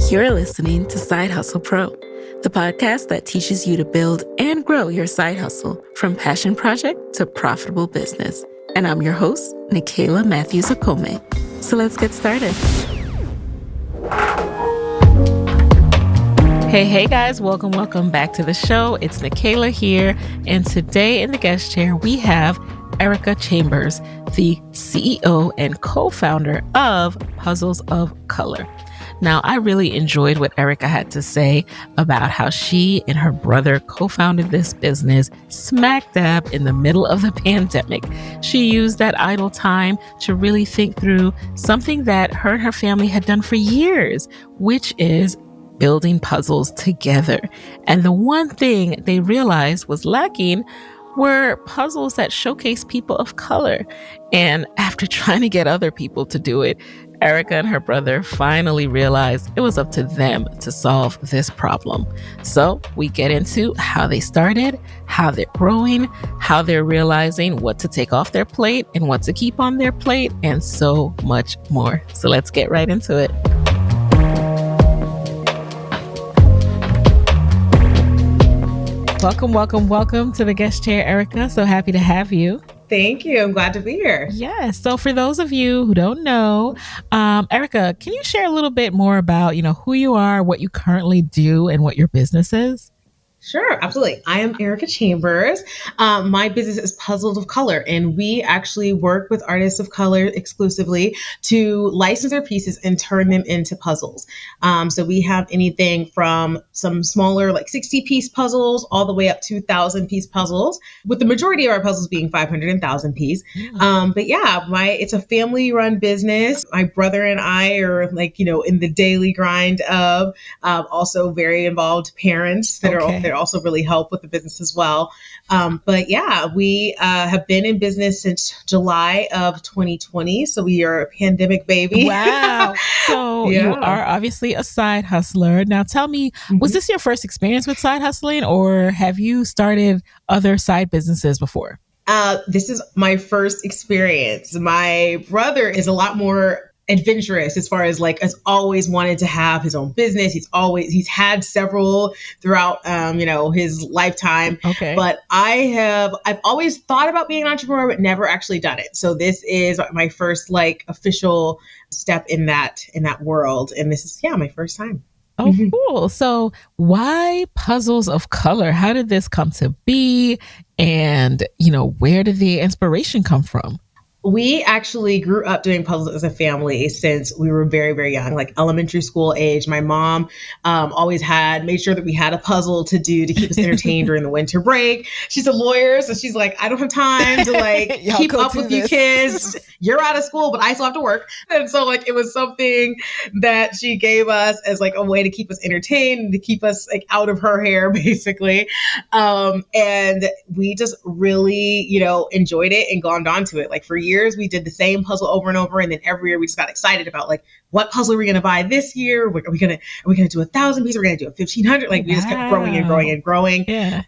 You're listening to Side Hustle Pro, the podcast that teaches you to build and grow your side hustle from passion project to profitable business. And I'm your host, Nikayla Matthews-Okome. So let's get started. Hey guys, welcome back to the show. It's Nikayla here. And today in the guest chair, we have Ericka Chambers, the CEO and co-founder of Puzzles of Color. Now, I really enjoyed what Ericka had to say about how she and her brother co-founded this business smack dab in the middle of the pandemic. She used that idle time to really think through something that her and her family had done for years, which is building puzzles together. And the one thing they realized was lacking were puzzles that showcase people of color. And after trying to get other people to do it, Ericka and her brother finally realized it was up to them to solve this problem. So we get into how they started, how they're growing, how they're realizing what to take off their plate and what to keep on their plate, and so much more. So let's get right into it. Welcome to the guest chair, Ericka. So happy to have you. Thank you. I'm glad to be here. Yes. So for those of you who don't know, Ericka, can you share a little bit more about, who you are, what you currently do, and what your business is? Sure, absolutely. I am Ericka Chambers. My business is Puzzles of Color, and we actually work with artists of color exclusively to license their pieces and turn them into puzzles. So we have anything from some smaller, like 60-piece puzzles, all the way up to 1,000-piece puzzles, with the majority of our puzzles being 500 and 1,000-piece. But yeah, it's a family-run business. My brother and I are in the daily grind of also very involved parents that are also really help with the business as well. But yeah, we have been in business since July of 2020. So we are a pandemic baby. Wow. So you are obviously a side hustler. Now tell me, was this your first experience with side hustling, or have you started other side businesses before? This is my first experience. My brother is a lot more adventurous as far as has always wanted to have his own business. He's had several throughout his lifetime. Okay. But I've always thought about being an entrepreneur but never actually done it. So this is my first official step in that world, and this is my first time. Oh, cool. So why Puzzles of Color? How did this come to be? And where did the inspiration come from? We actually grew up doing puzzles as a family since we were very, very young, like elementary school age. My mom always made sure that we had a puzzle to do to keep us entertained during the winter break. She's a lawyer, so she's like, I don't have time to keep up with you kids. You're out of school, but I still have to work. And so it was something that she gave us as a way to keep us entertained and to keep us out of her hair, basically. And we just really, enjoyed it and glommed onto it. For years, we did the same puzzle over and over, and then every year we just got excited about what puzzle are we going to buy this year? Are we going to do 1,000 pieces? We're going to do 1,500. We just kept growing and growing and growing. Yeah.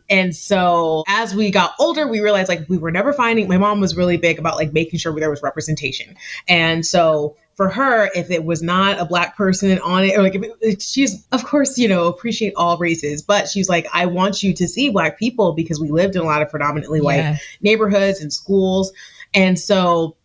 And so as we got older, we realized we were never finding. My mom was really big about making sure there was representation, and so for her, if it was not a Black person on it, or she's, of course, appreciate all races, but she's like, I want you to see Black people because we lived in a lot of predominantly white neighborhoods and schools. And so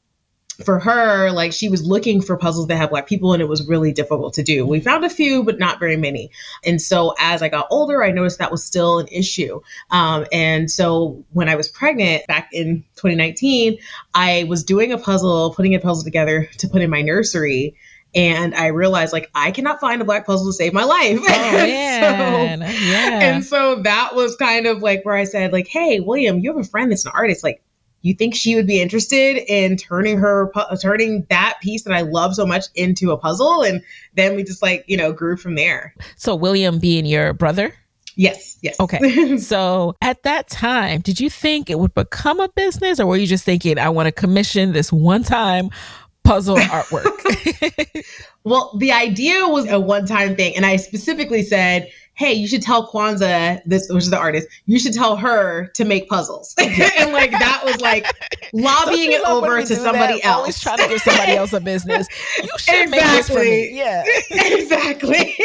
for her, she was looking for puzzles that had Black people, and it was really difficult to do. We found a few, but not very many. And so as I got older, I noticed that was still an issue. And so when I was pregnant back in 2019, I was doing putting a puzzle together to put in my nursery. And I realized I cannot find a Black puzzle to save my life. Oh, man. And so that was kind of where I said hey, William, you have a friend that's an artist. You think she would be interested in turning that piece that I love so much into a puzzle? And then we just grew from there. So William being your brother? Yes. Okay. So at that time, did you think it would become a business, or were you just thinking, I want to commission this one time puzzle artwork? Well, the idea was a one-time thing. And I specifically said, hey, you should tell Kwanzaa, this, which is the artist, you should tell her to make puzzles. And like, that was like lobbying it over to somebody else. Always trying to give somebody else a business. You should make this for me. Yeah. Exactly.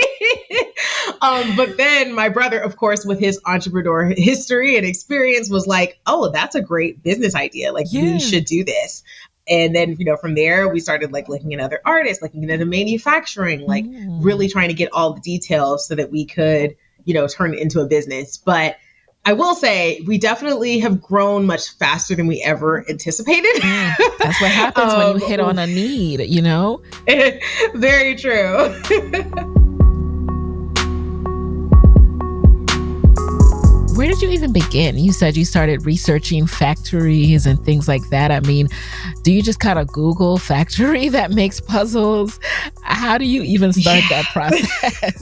But then my brother, of course, with his entrepreneur history and experience was like, oh, that's a great business idea. Like, we should do this. And then, from there, we started like looking at other artists, looking at the manufacturing, like really trying to get all the details so that we could, turn it into a business. But I will say we definitely have grown much faster than we ever anticipated. That's what happens when you hit on a need, Very true. Where did you even begin? You said you started researching factories and things like that. I mean, do you just kind of Google factory that makes puzzles? How do you even start that process?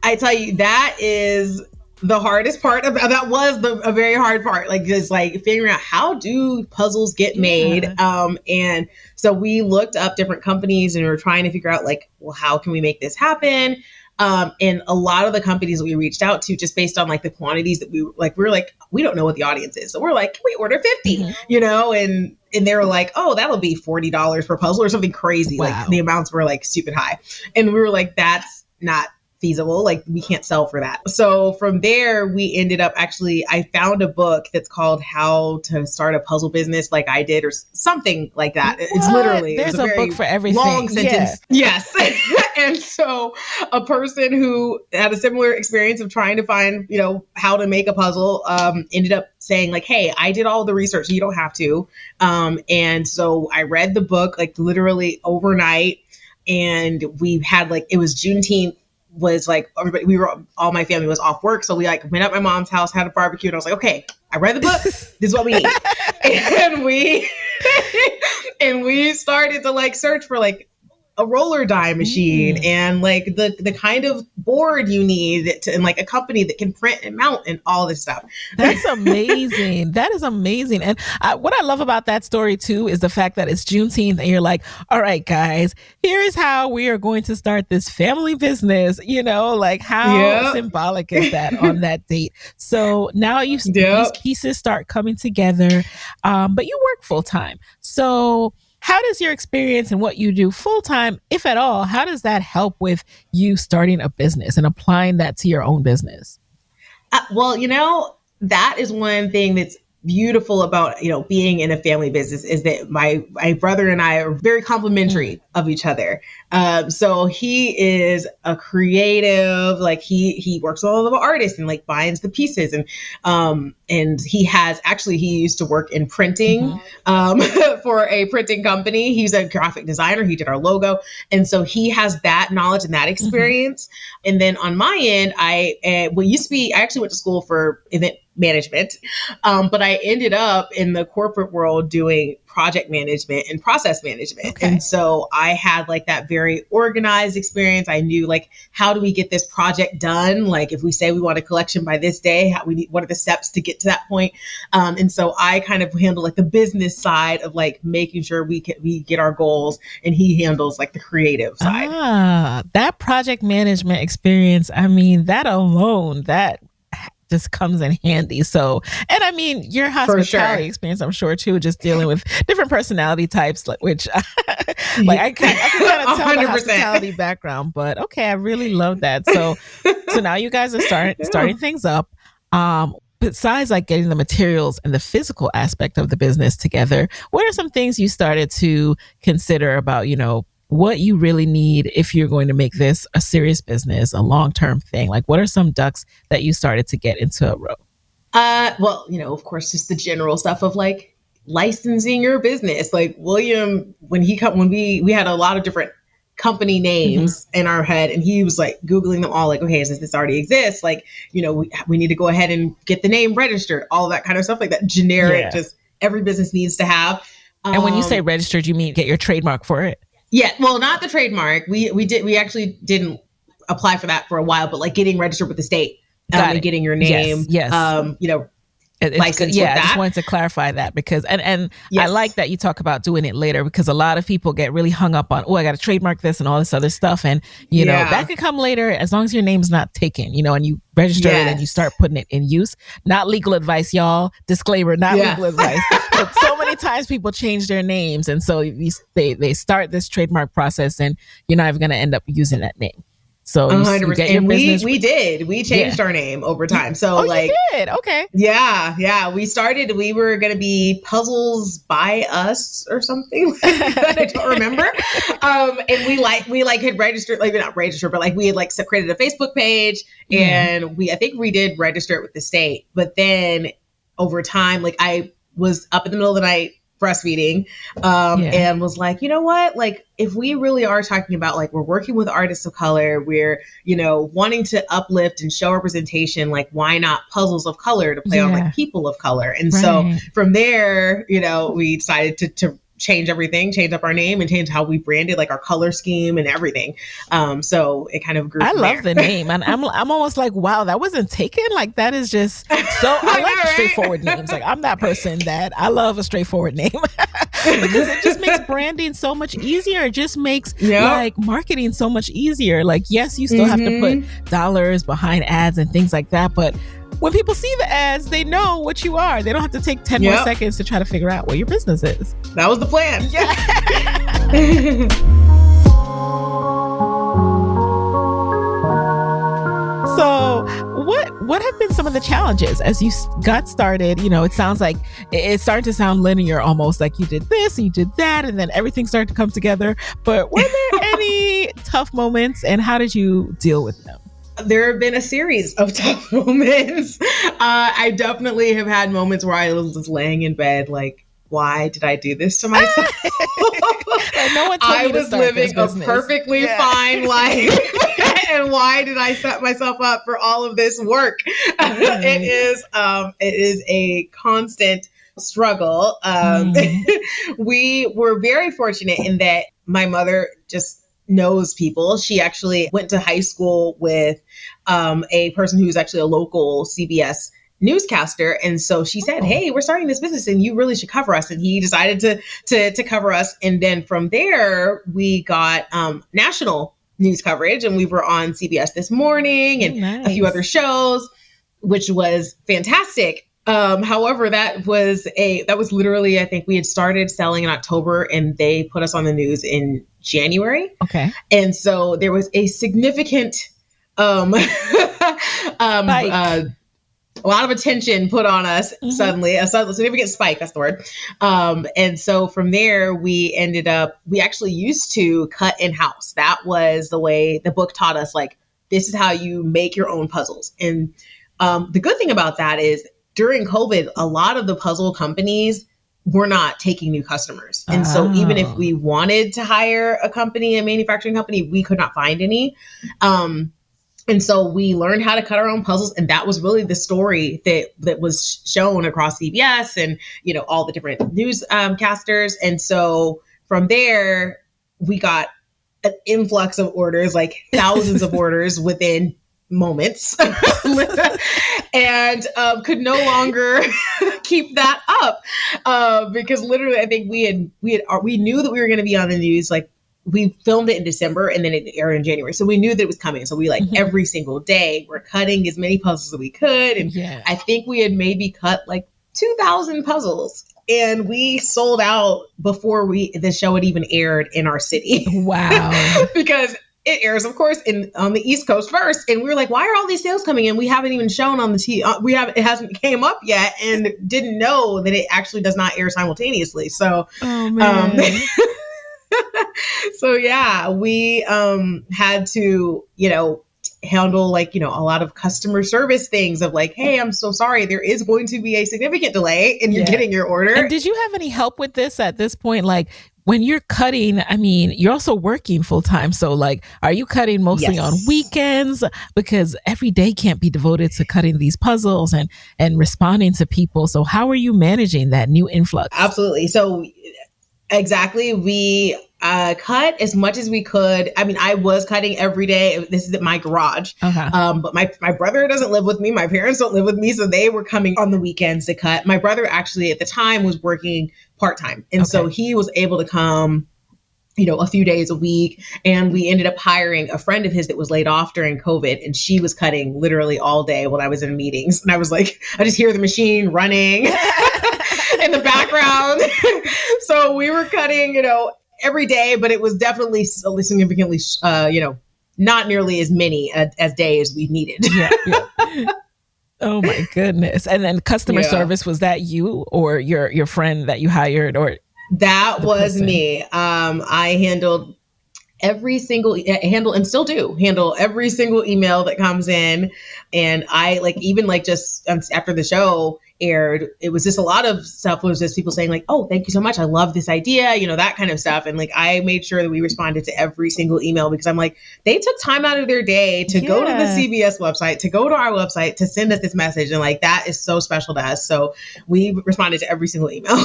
I tell you, that is the hardest part. That was a very hard part. Like, just like figuring out how do puzzles get made. And so we looked up different companies and we were trying to figure out like, well, how can we make this happen? And a lot of the companies that we reached out to, just based on like the quantities that we were like, we don't know what the audience is. So we're like, can we order 50, and they were like, oh, that'll be $40 per puzzle or something crazy. Wow. Like the amounts were like stupid high. And we were like, that's not feasible. Like, we can't sell for that. So from there, we ended up I found a book that's called How to Start a Puzzle Business Like I Did, or something like that. What? It's literally, there's a book for everything. Long sentence. Yeah. Yes. And so a person who had a similar experience of trying to find, how to make a puzzle, ended up saying like, hey, I did all the research, so you don't have to. And so I read the book like literally overnight, and we had like, it was Juneteenth, was like everybody, all my family was off work. So we like went up my mom's house, had a barbecue, and I was like, okay, I read the book. This is what we need. And we started to like search for like a roller die machine and like the kind of board you need and like a company that can print and mount and all this stuff. That's amazing. That is amazing. And what I love about that story too is the fact that it's Juneteenth and you're like, all right, guys, here is how we are going to start this family business. Like how symbolic is that on that date? So now these pieces start coming together, but you work full time. So how does your experience and what you do full-time, if at all, how does that help with you starting a business and applying that to your own business? Well, that is one thing that's beautiful about, being in a family business is that my brother and I are very complimentary of each other. So he is a creative, like he works with all of the artists and like binds the pieces. And he used to work in printing, for a printing company. He's a graphic designer. He did our logo. And so he has that knowledge and that experience. And then on my end, I actually went to school for event management. But I ended up in the corporate world doing project management and process management. Okay. And so I had like that very organized experience. I knew like, how do we get this project done? Like if we say we want a collection by this day, what are the steps to get to that point? And so I kind of handle like the business side of like making sure we get our goals, and he handles like the creative side. That project management experience. I mean, that alone, that just comes in handy. So, and I mean, your hospitality experience, I'm sure too, just dealing with different personality types, which like I can kind of tell 100%. The hospitality background, but okay, I really love that. So now you guys are starting things up. Besides like getting the materials and the physical aspect of the business together, what are some things you started to consider about, what you really need if you're going to make this a serious business, a long-term thing? Like, what are some ducks that you started to get into a row? Well, of course, just the general stuff of like licensing your business. Like William, when we had a lot of different company names in our head, and he was like Googling them all, like, okay, since this already exists, like, we need to go ahead and get the name registered, all of that kind of stuff, like that generic, just every business needs to have. And when you say registered, you mean get your trademark for it? Yeah, well, not the trademark. We actually didn't apply for that for a while, but like getting registered with the state and getting your name, yes. It's good. license Yeah, with I just that. wanted to clarify that because, and I Yes. like that you talk about doing it later because a lot of people get really hung up on, oh, I got to trademark this and all this other stuff. And, that Yeah. can come later as long as your name's not taken, and you register it and you Yes. start putting it in use. Not legal advice, y'all. Disclaimer, not Yeah. legal advice. But so many times people change their names. And so they start this trademark process and you're not even going to end up using that name. So you 100%. get your And business. we changed our name over time. So you did? Okay. Yeah. We were going to be Puzzles by Us or something like that. I don't remember. And we had registered, like not registered, but like we had like created a Facebook page and I think we did register it with the state. But then over time, like I was up in the middle of the night breastfeeding and was like, you know what, like if we really are talking about like we're working with artists of color, we're wanting to uplift and show representation, like why not Puzzles of Color to play on like people of color. And so from there, we decided to change everything, change up our name and change how we branded like our color scheme and everything. So it kind of grew. I love the name. And I'm almost like, wow, that wasn't taken. Like that is just so I like straightforward names. Like I'm that person that I love a straightforward name because it just makes branding so much easier. It just makes like marketing so much easier. Like, yes, you still have to put dollars behind ads and things like that. But when people see the ads, they know what you are. They don't have to take 10 more seconds to try to figure out what your business is. That was the plan. Yeah. So what have been some of the challenges as you got started? It sounds like it's starting to sound linear, almost like you did this and you did that and then everything started to come together. But were there any tough moments and how did you deal with them? There have been a series of tough moments. I definitely have had moments where I was just laying in bed like, why did I do this to myself? No one told I me to was start living this a perfectly fine life. And why did I set myself up for all of this work? It is a constant struggle. We were very fortunate in that my mother just knows people. She actually went to high school with a person who's actually a local CBS newscaster. And so she said, hey, we're starting this business and you really should cover us. And he decided to cover us. And then from there, we got national news coverage and we were on CBS This Morning and a few other shows, which was fantastic. However, that was literally, I think we had started selling in October and they put us on the news in January. Okay. And so there was a significant, a lot of attention put on us suddenly, a significant spike, that's the word. And so from there, we actually used to cut in-house. That was the way the book taught us, like, this is how you make your own puzzles. And the good thing about that is during COVID, a lot of the puzzle companies were not taking new customers. And so even if we wanted to hire a manufacturing company, we could not find any. And so we learned how to cut our own puzzles. And that was really the story that was shown across CBS and, all the different news casters. And so from there, we got an influx of orders, like thousands of orders within moments and could no longer keep that up because literally I think we knew that we were going to be on the news. Like we filmed it in December and then it aired in January. So we knew that it was coming. So we every single day we're cutting as many puzzles as we could. And I think we had maybe cut like 2,000 puzzles and we sold out before the show had even aired in our city. Wow. Because it airs, of course, on the East Coast first. And we were like, why are all these sales coming in? We haven't even shown on the TV. It hasn't came up yet and didn't know that it actually does not air simultaneously. So, so yeah, we had to, handle like, a lot of customer service things of like, hey, I'm so sorry. There is going to be a significant delay in you getting your order. And did you have any help with this at this point? Like when you're cutting, I mean, you're also working full time. So like, are you cutting mostly on weekends? Because every day can't be devoted to cutting these puzzles and responding to people. So how are you managing that new influx? Absolutely. So exactly. We cut as much as we could. I mean, I was cutting every day. This is at my garage. Okay. But my brother doesn't live with me. My parents don't live with me. So they were coming on the weekends to cut. My brother actually at the time was working part-time. And so he was able to come, a few days a week. And we ended up hiring a friend of his that was laid off during COVID. And she was cutting literally all day when I was in meetings. And I was like, I just hear the machine running in the background. So we were cutting, every day, but it was definitely significantly, not nearly as many as days we needed. Yeah. Oh my goodness. And then customer service, was that you or your friend that you hired, or? That was me. I handled and still do handle every single email that comes in. And I just after the show aired, it was just a lot of stuff was just people saying like, oh, thank you so much. I love this idea, that kind of stuff. And like, I made sure that we responded to every single email because I'm like, they took time out of their day to go to the CBS website, to go to our website, to send us this message. And like, that is so special to us. So we responded to every single email.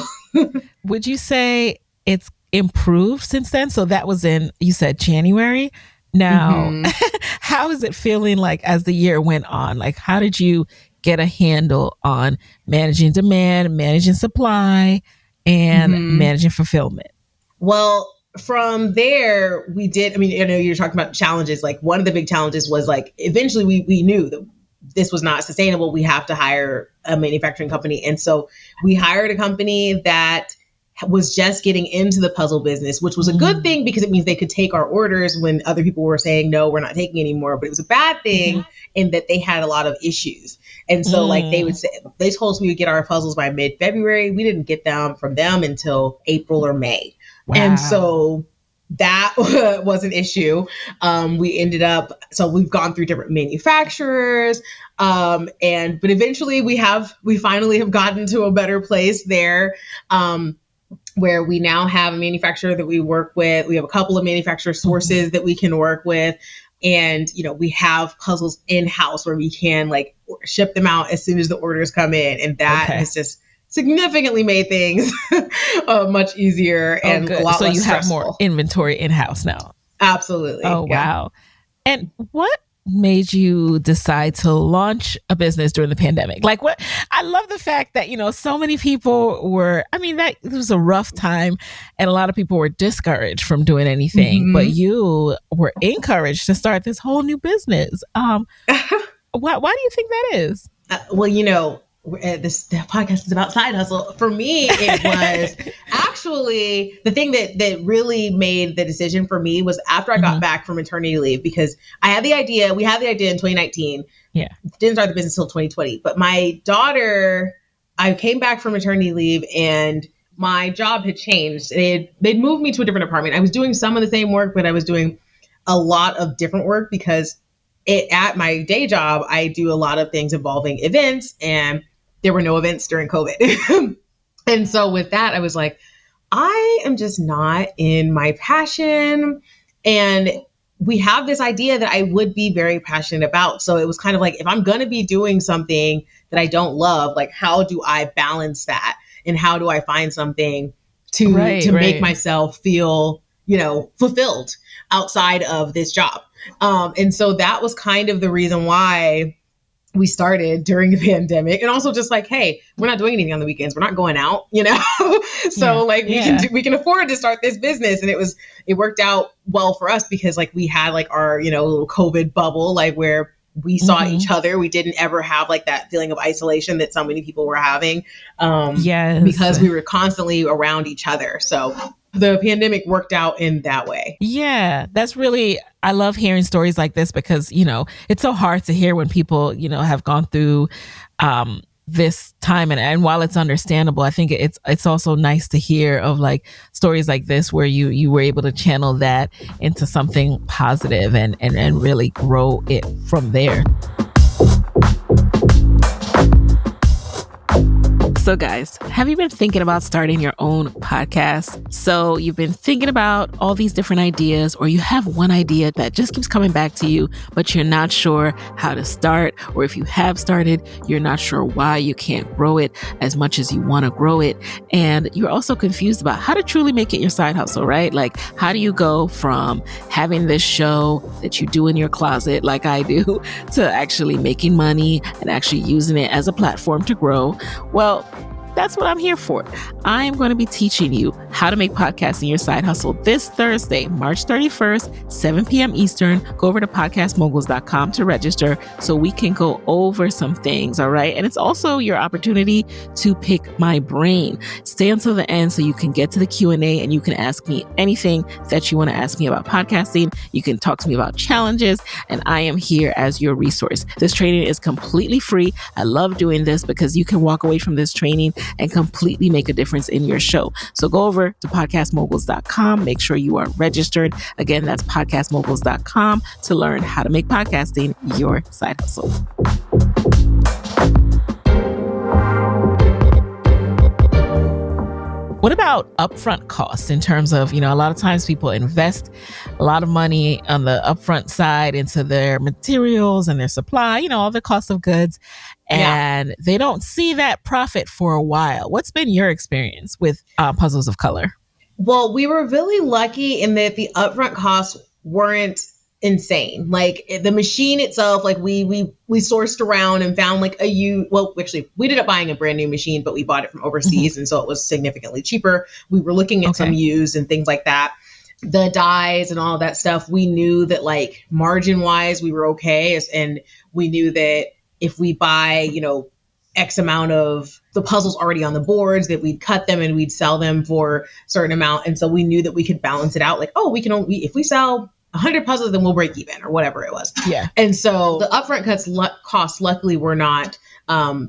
Would you say it's improved since then? So that was you said January. Now, how is it feeling like as the year went on? Like, how did you get a handle on managing demand, managing supply, and managing fulfillment? Well, from there, we did. I mean, I know you're talking about challenges. Like one of the big challenges was like, eventually we knew that this was not sustainable. We have to hire a manufacturing company. And so we hired a company that was just getting into the puzzle business, which was a good thing because it means they could take our orders when other people were saying, no, we're not taking anymore. But it was a bad thing in that they had a lot of issues. And so like they told us we would get our puzzles by mid-February. We didn't get them from them until April or May. Wow. And so that was an issue. We ended up, so we've gone through different manufacturers. But eventually we finally have gotten to a better place there. Where we now have a manufacturer that we work with. We have a couple of manufacturer sources that we can work with. And, we have puzzles in-house where we can like ship them out as soon as the orders come in. And that has just significantly made things much easier and a lot less stressful. So you have more inventory in-house now. Absolutely. Oh, wow. And what made you decide to launch a business during the pandemic? Like what? I love the fact that, so many people were, that it was a rough time and a lot of people were discouraged from doing anything, but you were encouraged to start this whole new business. Why do you think that is? This podcast is about side hustle. For me, it was actually the thing that really made the decision for me was after I got back from maternity leave, because we had the idea in 2019. Yeah. Didn't start the business until 2020. But my daughter, I came back from maternity leave and my job had changed. They'd moved me to a different department. I was doing some of the same work, but I was doing a lot of different work because at my day job, I do a lot of things involving events, and there were no events during COVID. And so with that, I was like, I am just not in my passion. And we have this idea that I would be very passionate about. So it was kind of like, if I'm going to be doing something that I don't love, like, how do I balance that? And how do I find something to make myself feel, fulfilled outside of this job? And so that was kind of the reason why we started during the pandemic, and also just like, hey, we're not doing anything on the weekends. We're not going out, So we can afford to start this business. And it worked out well for us because like we had like our, little COVID bubble, like where we saw each other. We didn't ever have like that feeling of isolation that so many people were having. Because we were constantly around each other. So the pandemic worked out in that way. Yeah, that's really, I love hearing stories like this because, it's so hard to hear when people, have gone through this time. And while it's understandable, I think it's also nice to hear of like stories like this where you were able to channel that into something positive and really grow it from there. So guys, have you been thinking about starting your own podcast? So you've been thinking about all these different ideas, or you have one idea that just keeps coming back to you, but you're not sure how to start, or if you have started, you're not sure why you can't grow it as much as you want to grow it. And you're also confused about how to truly make it your side hustle, right? Like, how do you go from having this show that you do in your closet, like I do, to actually making money and actually using it as a platform to grow? Well, that's what I'm here for. I'm going to be teaching you how to make podcasting your side hustle this Thursday, March 31st, 7 p.m. Eastern. Go over to podcastmoguls.com to register so we can go over some things, all right? And it's also your opportunity to pick my brain. Stay until the end so you can get to the Q&A and you can ask me anything that you want to ask me about podcasting. You can talk to me about challenges, and I am here as your resource. This training is completely free. I love doing this because you can walk away from this training and completely make a difference in your show. So go over to podcastmoguls.com. Make sure you are registered. Again, that's podcastmoguls.com to learn how to make podcasting your side hustle. What about upfront costs in terms of, a lot of times people invest a lot of money on the upfront side into their materials and their supply, all the cost of goods, and they don't see that profit for a while. What's been your experience with Puzzles of Color? Well, we were really lucky in that the upfront costs weren't insane. Like the machine itself, like we sourced around and found actually we ended up buying a brand new machine, but we bought it from overseas. And so it was significantly cheaper. We were looking at some used and things like that. The dyes and all of that stuff, we knew that like margin wise, we were okay. And we knew that if we buy, X amount of the puzzles already on the boards, that we'd cut them and we'd sell them for a certain amount. And so we knew that we could balance it out. Like, if we sell 100 puzzles, then we'll break even or whatever it was. Yeah. And so the upfront costs luckily were not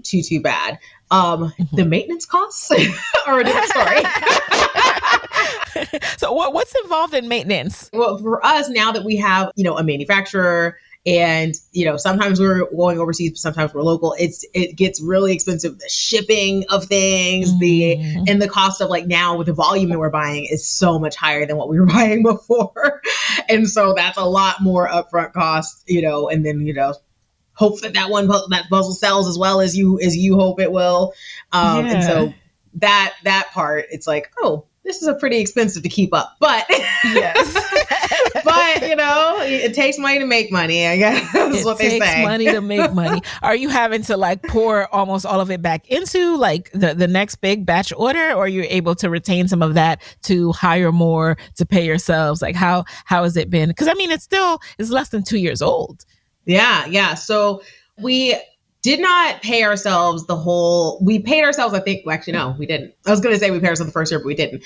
too bad. The maintenance costs are a different story. So what's involved in maintenance? Well, for us, now that we have, a manufacturer and, sometimes we're going overseas, but sometimes we're local, it gets really expensive. The shipping of things, and the cost of like now with the volume that we're buying is so much higher than what we were buying before. And so that's a lot more upfront costs, and then, hope that puzzle sells as well as you hope it will. And so that part, it's like, this is a pretty expensive to keep up, but yes, but it takes money to make money. I guess that's what they say. It takes money to make money. Are you having to like pour almost all of it back into like the next big batch order, or you're able to retain some of that to hire more to pay yourselves? Like how has it been? Because it's less than 2 years old. Yeah. So we did not pay ourselves we paid ourselves, I think, no, we didn't. I was going to say we paid ourselves the first year, but we didn't.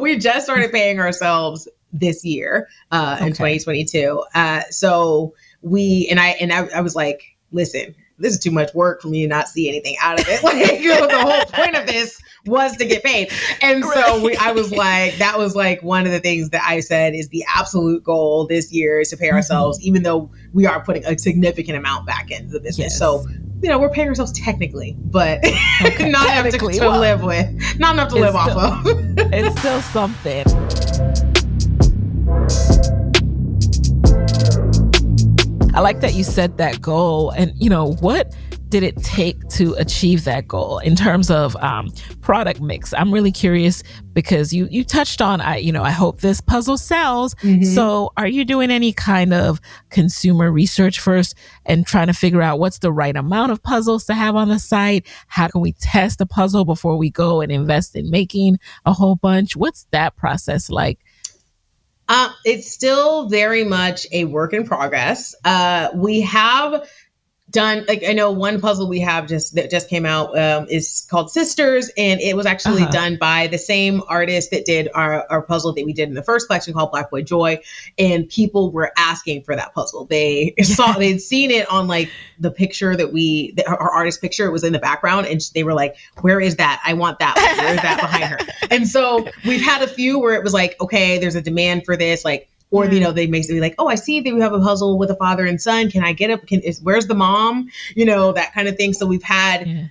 We just started paying ourselves this year, in 2022. So I was like, listen, this is too much work for me to not see anything out of it. Like the whole point of this was to get paid. And so I was like, that was like one of the things that I said is the absolute goal this year is to pay ourselves, even though we are putting a significant amount back into the business. Yes. So, we're paying ourselves technically, but not enough to live with, not enough to live off of. It's still something. I like that you set that goal, and what did it take to achieve that goal in terms of product mix? I'm really curious because you touched on, I hope this puzzle sells. Mm-hmm. So are you doing any kind of consumer research first and trying to figure out what's the right amount of puzzles to have on the site? How can we test a puzzle before we go and invest in making a whole bunch? What's that process like? It's still very much a work in progress. We have done, like, I know one puzzle we have that just came out is called Sisters, and it was actually done by the same artist that did our puzzle that we did in the first collection called Black Boy Joy, and people were asking for that puzzle. They'd seen it on like the picture that our artist picture, it was in the background, and they were like, where is that? I want that one. Where is that behind her? And so we've had a few where it was like, okay, there's a demand for this, like Or, they may be like, oh, I see that you have a puzzle with a father and son. Can I get it? Where's the mom? That kind of thing. So we've had,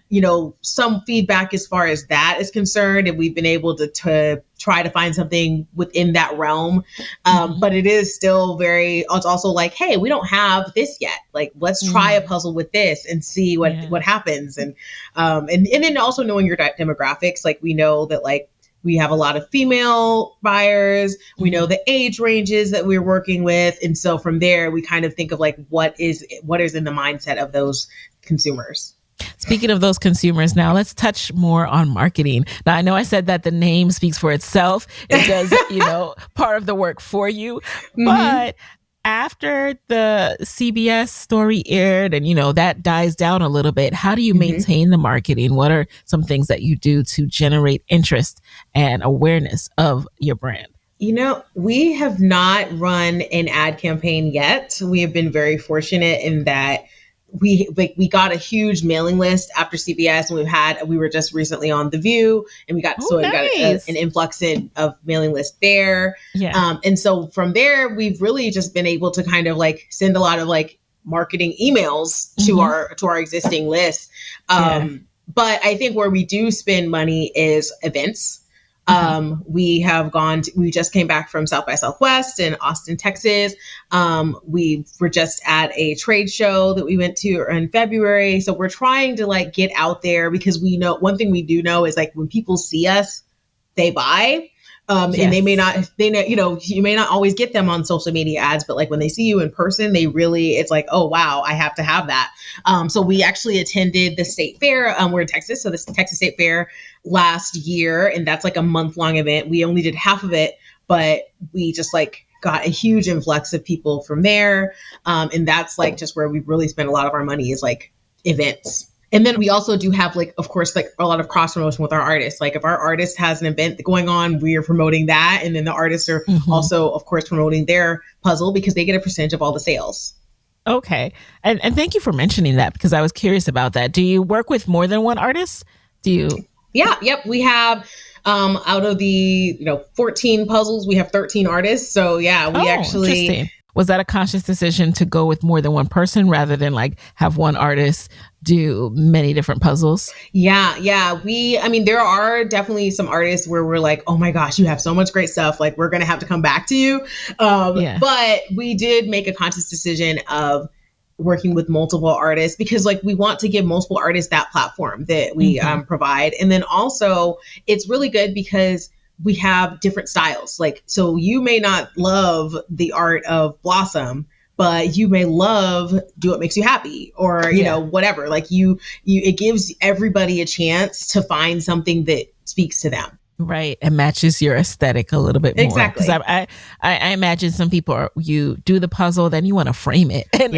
some feedback as far as that is concerned. And we've been able to try to find something within that realm. But it is still it's also like, hey, we don't have this yet. Like, let's try a puzzle with this and see what happens. And then also knowing your demographics, like we know that like, we have a lot of female buyers. We know the age ranges that we're working with. And so from there, we kind of think of like, what is in the mindset of those consumers. Speaking of those consumers, now let's touch more on marketing. Now, I know I said that the name speaks for itself. It does, part of the work for you. But after the CBS story aired and, that dies down a little bit, how do you maintain the marketing? What are some things that you do to generate interest and awareness of your brand? We have not run an ad campaign yet. We have been very fortunate in that we got a huge mailing list after CBS, and we were just recently on The View, and we got an influx of mailing list there. Yeah. And so from there, we've really just been able to kind of like send a lot of like marketing emails to our existing list. But I think where we do spend money is events. We just came back from South by Southwest in Austin, Texas. We were just at a trade show that we went to in February. So we're trying to like get out there because we know one thing we do know is like when people see us, they buy. And you may not always get them on social media ads, but like when they see you in person, it's like, oh, wow, I have to have that. So we actually attended the state fair. We're in Texas. So this Texas State Fair last year, and that's like a month-long event. We only did half of it, but we just like got a huge influx of people from there. And that's like just where we really spend a lot of our money is like events. And then we also do have like, of course, like a lot of cross promotion with our artists. Like if our artist has an event going on, we are promoting that. And then the artists are also, of course, promoting their puzzle because they get a percentage of all the sales. Okay. And thank you for mentioning that because I was curious about that. Do you work with more than one artist? Yeah. Yep. We have out of the 14 puzzles, we have 13 artists. So yeah, we actually. Was that a conscious decision to go with more than one person rather than like have one artist do many different puzzles? Yeah. There are definitely some artists where we're like, oh my gosh, you have so much great stuff. Like we're going to have to come back to you. But we did make a conscious decision of working with multiple artists because like we want to give multiple artists that platform that we provide. And then also it's really good because we have different styles. Like, so you may not love the art of Blossom, but you may love Do What Makes You Happy or, whatever. Like it gives everybody a chance to find something that speaks to them. Right. And matches your aesthetic a little bit more. Exactly. Because I imagine some people you do the puzzle, then you want to frame it and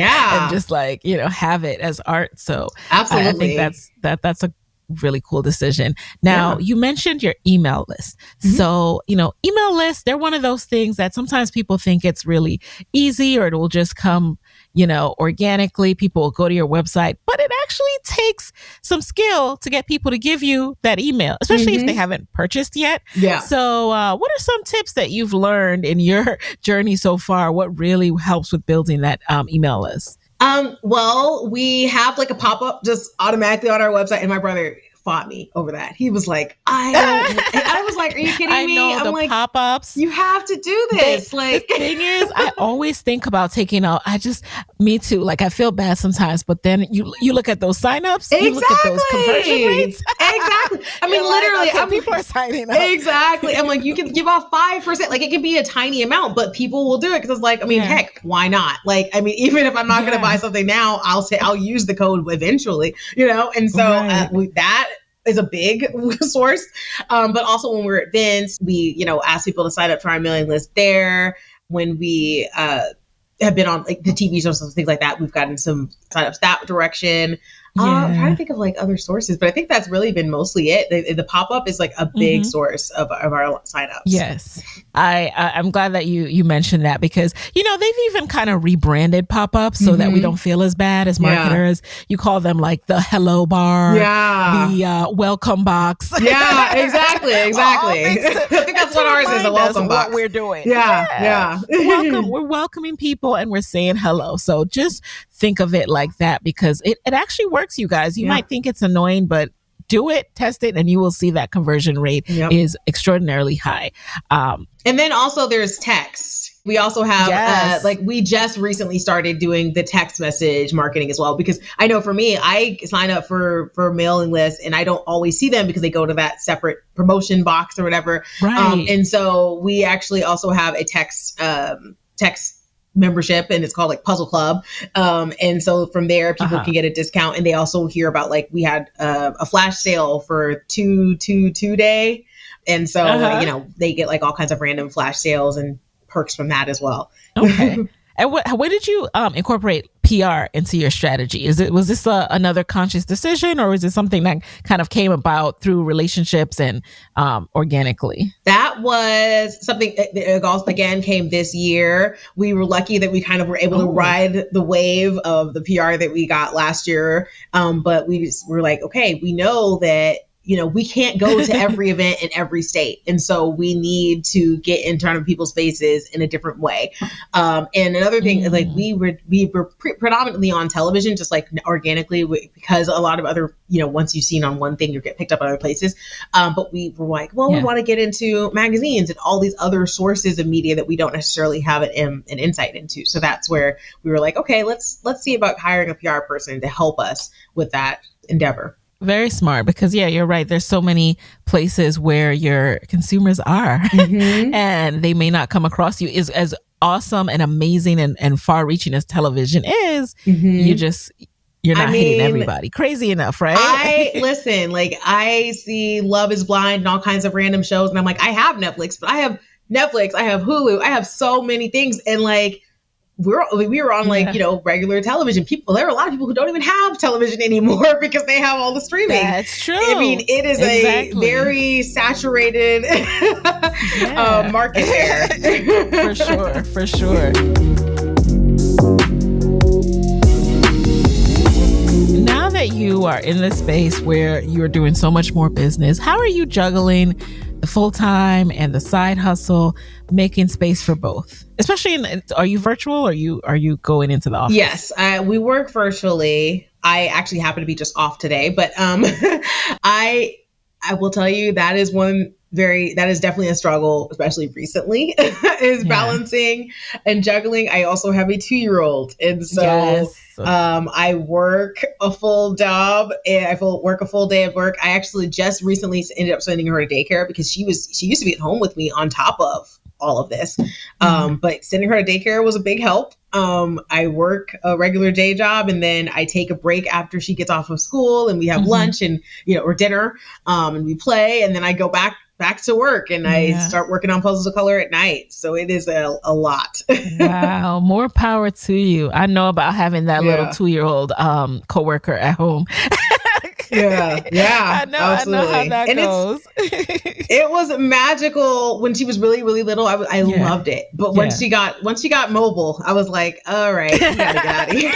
just like, have it as art. So absolutely. I think that's a really cool decision. Now, you mentioned your email list. So, email lists, they're one of those things that sometimes people think it's really easy or it will just come, organically. People will go to your website, but it actually takes some skill to get people to give you that email, especially if they haven't purchased yet. Yeah. So, what are some tips that you've learned in your journey so far? What really helps with building that email list? Well, we have like a pop-up just automatically on our website, and my brother fought me over that. He was like, I was like, are you kidding me? I'm like, pop-ups. You have to do this. The thing is, I always think about taking out. Me too. Like I feel bad sometimes, but then you look at those signups, you look at those conversion rates. Exactly. Literally, people are signing up. Exactly. I'm like, you can give off 5%. Like it can be a tiny amount, but people will do it because it's like, heck, why not? Like, even if I'm not going to buy something now, I'll use the code eventually, And so that is a big source. But also when we're at events, we, ask people to sign up for our mailing list there. When we have been on like the TV shows and things like that, we've gotten some signups that direction. I'm trying to think of like other sources, but I think that's really been mostly it. The pop-up is like a big source of our signups. Yes. I'm glad that you mentioned that because, they've even kind of rebranded pop-ups so that we don't feel as bad as marketers. You call them like the hello bar, the welcome box. Yeah, exactly. I think that's what ours is, a welcome box. What we're doing. Yeah. We're welcoming people and we're saying hello. So just think of it like that because it actually works, you guys. You might think it's annoying, but do it, test it, and you will see that conversion rate is extraordinarily high. And then also there's text. We also have, we just recently started doing the text message marketing as well, because I know for me, I sign up for mailing lists and I don't always see them because they go to that separate promotion box or whatever. Right. And so we actually also have a text membership, and it's called like Puzzle Club. And so from there, people can get a discount, and they also hear about like we had a flash sale for 2 day. And so, they get like all kinds of random flash sales and perks from that as well. Okay. And when did you incorporate PR into your strategy? Was this another conscious decision, or is it something that kind of came about through relationships and organically? That was something that also, again, came this year. We were lucky that we kind of were able to ride the wave of the PR that we got last year. But we just were like, okay, we know that we can't go to every event in every state. And so we need to get in front of people's faces in a different way. And another thing, like we were predominantly on television, just like organically, because a lot of other, once you've seen on one thing, you get picked up other places. But we were like, we want to get into magazines and all these other sources of media that we don't necessarily have an insight into. So that's where we were like, okay, let's see about hiring a PR person to help us with that endeavor. Very smart, because you're right. There's so many places where your consumers are and they may not come across you as awesome and amazing and far reaching as television is. You're not hitting everybody crazy enough, right? I see Love is Blind and all kinds of random shows. And I'm like, I have Netflix, but I have Hulu. I have so many things. And like, we were on regular television. There are a lot of people who don't even have television anymore because they have all the streaming. That's true. I mean, it is a very saturated market there. For sure. Now that you are in this space where you're doing so much more business, how are you juggling the full-time and the side hustle, making space for both? Especially are you virtual or are you going into the office? Yes, we work virtually. I actually happen to be just off today, but I will tell you that is definitely a struggle, especially recently, is balancing and juggling. I also have a 2-year-old. And so I work a full job and I work a full day of work. I actually just recently ended up sending her to daycare because she used to be at home with me on top of all of this. But sending her to daycare was a big help. I work a regular day job, and then I take a break after she gets off of school, and we have lunch and, or dinner, and we play, and then I go back to work, and I start working on Puzzles of Color at night. So it is a lot. Wow. More power to you. I know about having that little 2-year-old coworker at home. Yeah. I know how that goes. It was magical when she was really, really little. I loved it. But once she got mobile, I was like, all right, you gotta get out of here.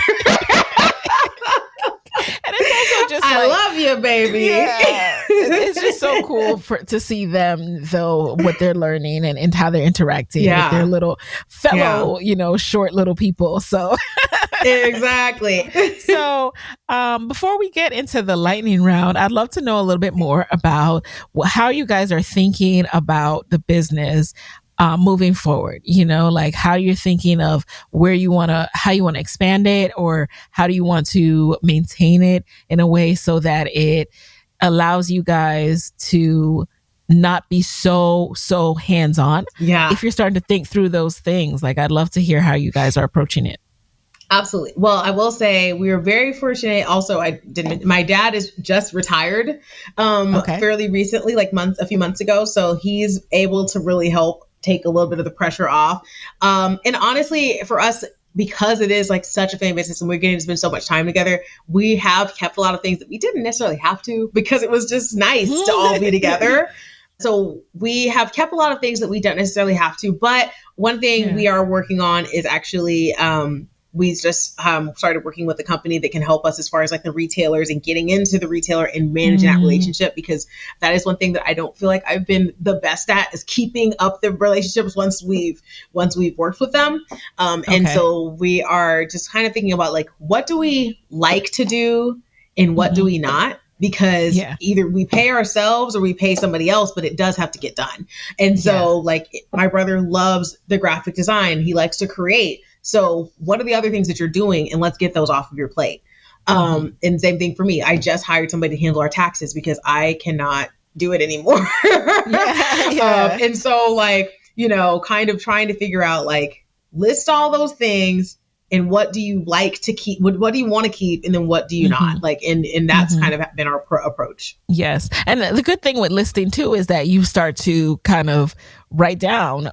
And it's also just I love you, baby. Yeah. It's just so cool to see them, though, what they're learning and how they're interacting with their little fellow, short little people. So exactly. So before we get into the lightning round, I'd love to know a little bit more about how you guys are thinking about the business moving forward, like how you're thinking of how you want to expand it, or how do you want to maintain it in a way so that it allows you guys to not be so hands-on. Yeah. If you're starting to think through those things, like I'd love to hear how you guys are approaching it. Absolutely. Well, I will say we were very fortunate. Also, my dad is just retired fairly recently, like a few months ago. So he's able to really help take a little bit of the pressure off. And honestly, for us, because it is like such a family business and we're getting to spend so much time together, we have kept a lot of things that we didn't necessarily have to because it was just nice to all be together. So we have kept a lot of things that we don't necessarily have to. But one thing we are working on is actually we just started working with a company that can help us as far as like the retailers and getting into the retailer and managing that relationship, because that is one thing that I don't feel like I've been the best at, is keeping up the relationships once we've worked with them. And so we are just kind of thinking about like, what do we like to do and what do we not? Because either we pay ourselves or we pay somebody else, but it does have to get done. And so like my brother loves the graphic design. He likes to create. So what are the other things that you're doing? And let's get those off of your plate. And same thing for me. I just hired somebody to handle our taxes because I cannot do it anymore. And so like, you know, kind of trying to figure out like, list all those things. And what do you like to keep? What do you want to keep? And then what do you not like? And that's kind of been our approach. Yes. And the good thing with listing too is that you start to kind of write down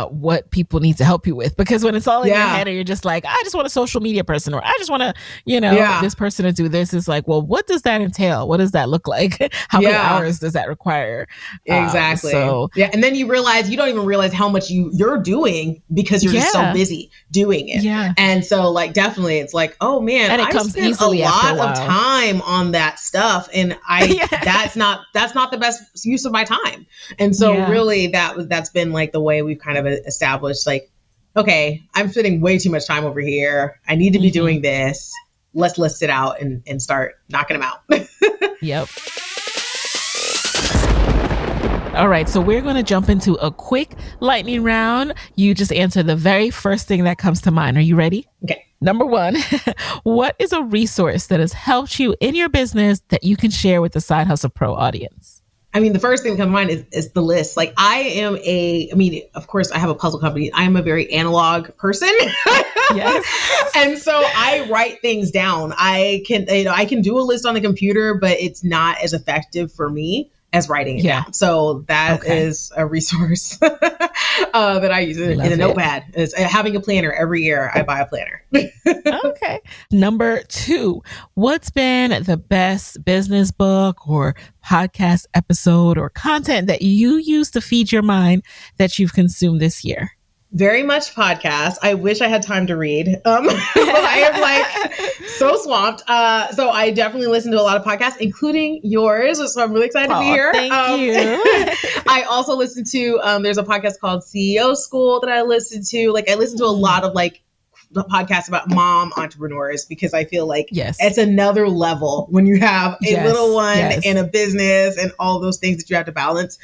what people need to help you with. Because when it's all in your head and you're just like, I just want a social media person, or I just want to, you know, this person to do this, is like, well, what does that entail? What does that look like? How many hours does that require? Exactly. And then you realize, you don't even realize how much you're doing because you're just so busy doing it. And so like, definitely it's like, oh man, and it comes easily a lot of time on that stuff. And that's not the best use of my time. And so really that's been like the way we've kind of established like, okay, I'm spending way too much time over here. I need to be doing this. Let's list it out and start knocking them out. Yep. All right, so we're going to jump into a quick lightning round. You just answer the very first thing that comes to mind. Are you ready? Okay. Number one, what is a resource that has helped you in your business that you can share with the Side Hustle Pro audience? I mean, the first thing that comes to mind is the list. Like of course I have a puzzle company. I am a very analog person. And so I write things down. I can do a list on the computer, but it's not as effective for me as writing it down. So that is a resource that I use in a notepad. Is having a planner. Every year I buy a planner. Okay. Number two, what's been the best business book or podcast episode or content that you use to feed your mind that you've consumed this year? Very much podcast. I wish I had time to read. But I am like so swamped. So I definitely listen to a lot of podcasts, including yours. So I'm really excited to be here. Thank you. I also listen to, there's a podcast called CEO School that I listen to. Like I listen to a lot of like the podcast about mom entrepreneurs, because I feel like it's another level when you have a little one and a business and all those things that you have to balance.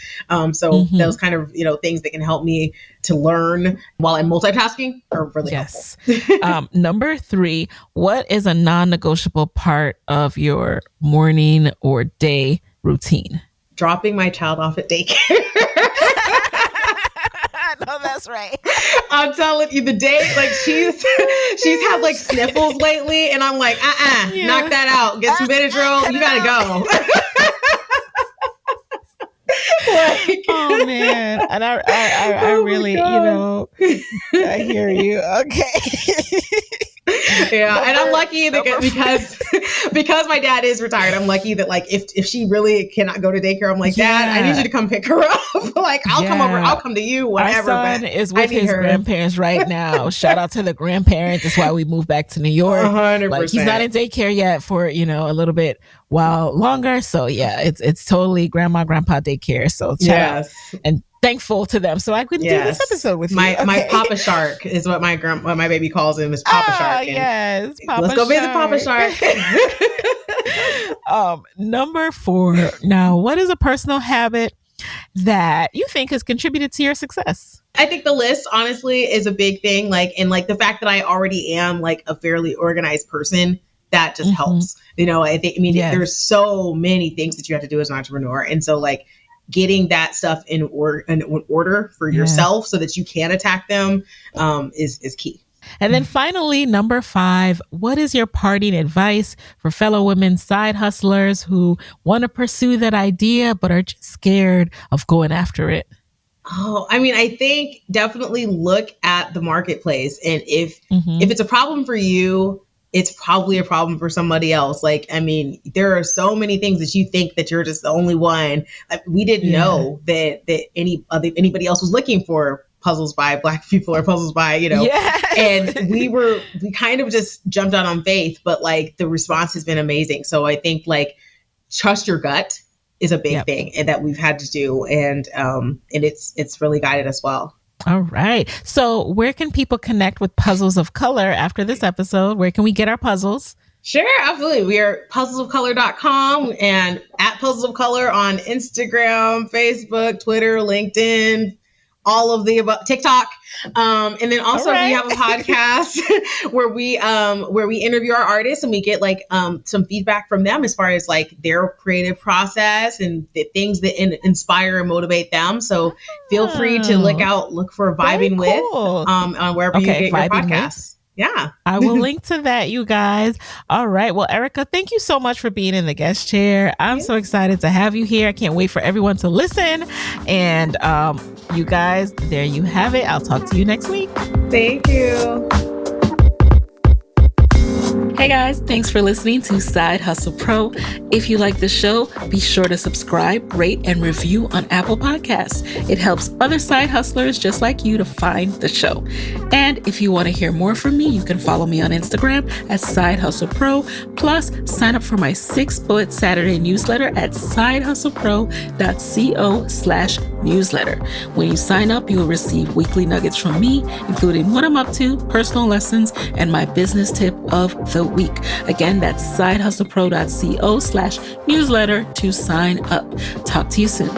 So those kind of, things that can help me to learn while I'm multitasking are really helpful. Number three, what is a non-negotiable part of your morning or day routine? Dropping my child off at daycare. No, that's right. I'm telling you, the day, like she's had like sniffles lately, and I'm like, knock that out. Get some Benadryl. You gotta go. Oh man, and I really, I hear you. Okay. And I'm lucky because my dad is retired. I'm lucky that like if she really cannot go to daycare, I'm like, Dad, I need you to come pick her up. Like I'll come over, I'll come to you, whatever. Our son is with his grandparents right now. Shout out to the grandparents. That's why we moved back to New York. 100%. Like he's not in daycare yet for a little bit while longer. So yeah, it's totally grandma, grandpa daycare. So shout out and thankful to them. So I couldn't do this episode with you. My Papa Shark is what my baby calls him, is Papa Shark. Yes, Papa let's go visit Papa Shark. Number four. Now, what is a personal habit that you think has contributed to your success? I think the list, honestly, is a big thing. And the fact that I already am like a fairly organized person, that just helps. There's so many things that you have to do as an entrepreneur. And so like getting that stuff in order for yourself so that you can attack them is key. And then finally, number five, what is your parting advice for fellow women side hustlers who want to pursue that idea but are just scared of going after it? Oh, I mean, I think definitely look at the marketplace. And if Mm-hmm. if it's a problem for you, it's probably a problem for somebody else. Like, I mean, there are so many things that you think that you're just the only one. Like, we didn't Yeah. know that anybody else was looking for puzzles by Black people or puzzles by, Yes. and we kind of just jumped out on faith, but like the response has been amazing. So I think like trust your gut is a big Yep. thing and that we've had to do. And it's really guided us well. All right. So where can people connect with Puzzles of Color after this episode? Where can we get our puzzles? Sure, absolutely. We are puzzlesofcolor.com and at Puzzles of Color on Instagram, Facebook, Twitter, LinkedIn, all of the above, TikTok. And then also we have a podcast where we interview our artists and we get like some feedback from them as far as like their creative process and the things that inspire and motivate them. So feel free to look for Vibing With on wherever you get your podcasts. Yeah. I will link to that, you guys. All right. Well, Ericka, thank you so much for being in the guest chair. I'm so excited to have you here. I can't wait for everyone to listen. And you guys, there you have it. I'll talk to you next week. Thank you. Hey guys, thanks for listening to Side Hustle Pro. If you like the show, be sure to subscribe, rate, and review on Apple Podcasts. It helps other side hustlers just like you to find the show. And if you want to hear more from me, you can follow me on Instagram at Side Hustle Pro. Plus, sign up for my 6-bullet Saturday newsletter at sidehustlepro.co/newsletter. When you sign up, you will receive weekly nuggets from me, including what I'm up to, personal lessons, and my business tip of the week. Again, that's sidehustlepro.co/newsletter to sign up. Talk to you soon.